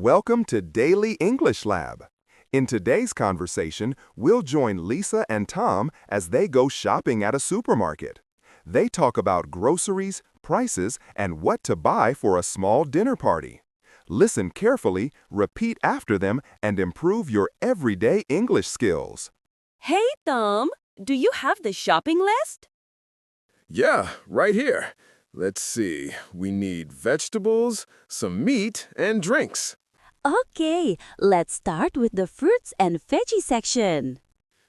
Welcome to Daily English Lab. In today's conversation, we'll join Lisa and Tom as they go shopping at a supermarket. They talk about groceries, prices, and what to buy for a small dinner party. Listen carefully, repeat after them, and improve your everyday English skills. Hey, Tom, do you have the shopping list? Yeah, right here. Let's see. We need vegetables, some meat, and drinks. Okay, let's start with the fruits and veggie section.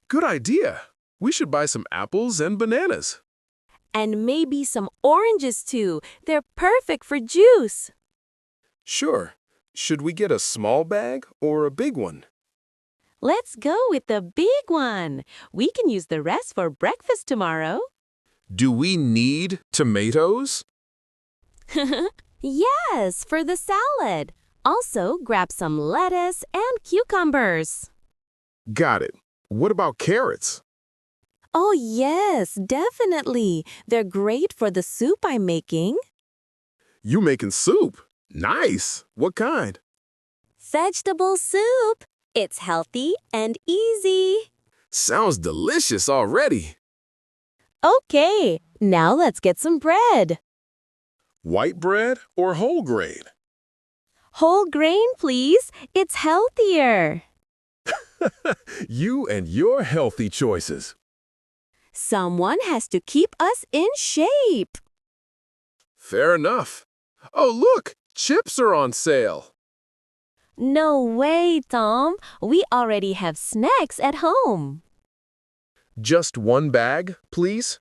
Good idea. We should buy some apples and bananas. And maybe some oranges too. They're perfect for juice. Sure. Should we get a small bag or a big one? Let's go with the big one. We can use the rest for breakfast tomorrow. Do we need tomatoes? Yes, for the salad. Also, grab some lettuce and cucumbers. Got it. What about carrots? Oh, yes, definitely. They're great for the soup I'm making. You making soup? Nice. What kind? Vegetable soup. It's healthy and easy. Sounds delicious already. Okay, now let's get some bread. White bread or whole grain? Whole grain, please. It's healthier. You and your healthy choices. Someone has to keep us in shape. Fair enough. Oh, look, chips are on sale. No way, Tom. We already have snacks at home. Just one bag, please?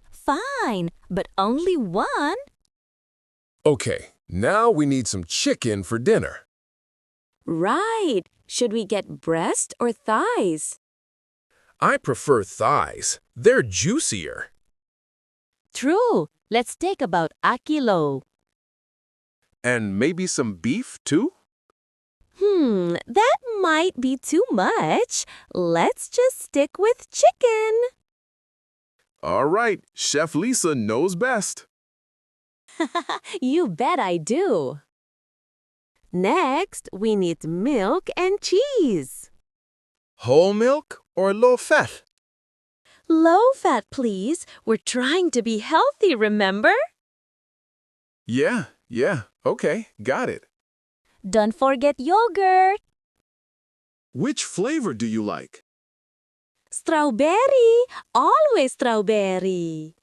Fine, but only one. Okay, now we need some chicken for dinner. Right. Should we get breast or thighs? I prefer thighs. They're juicier. True. Let's take about a kilo. And maybe some beef, too? That might be too much. Let's just stick with chicken. All right, Chef Lisa knows best. You bet I do. Next, we need milk and cheese. Whole milk or low fat? Low fat, please. We're trying to be healthy, remember? Yeah, okay, got it. Don't forget yogurt. Which flavor do you like? Strawberry. Always strawberry.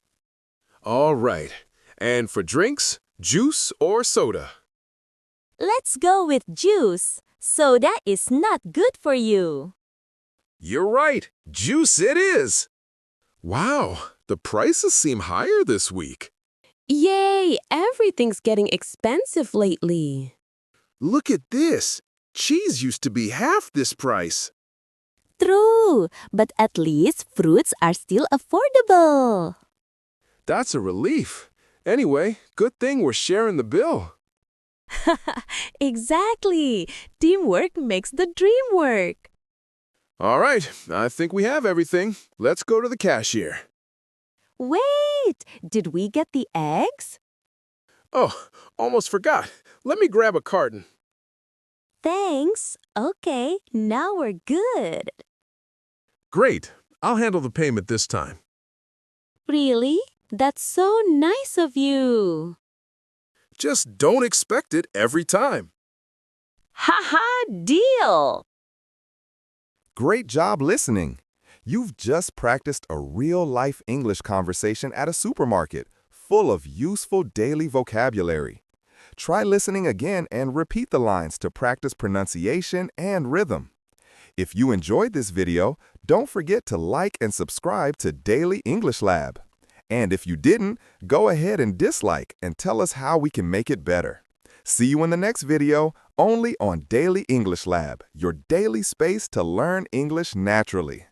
All right, and for drinks, juice or soda? Let's go with juice. Soda is not good for you. You're right, juice it is. Wow, the prices seem higher this week. Yay! Everything's getting expensive lately. Look at this. Cheese used to be half this price. True, but at least fruits are still affordable. That's a relief. Anyway, good thing we're sharing the bill. Exactly. Teamwork makes the dream work. All right, I think we have everything. Let's go to the cashier. Wait, did we get the eggs? Oh, almost forgot. Let me grab a carton. Thanks. Okay, now we're good. Great. I'll handle the payment this time. Really? That's so nice of you. Just don't expect it every time. Ha-ha, deal! Great job listening. You've just practiced a real-life English conversation at a supermarket, full of useful daily vocabulary. Try listening again and repeat the lines to practice pronunciation and rhythm. If you enjoyed this video, don't forget to like and subscribe to Daily English Lab. And if you didn't, go ahead and dislike and tell us how we can make it better. See you in the next video, only on Daily English Lab, your daily space to learn English naturally.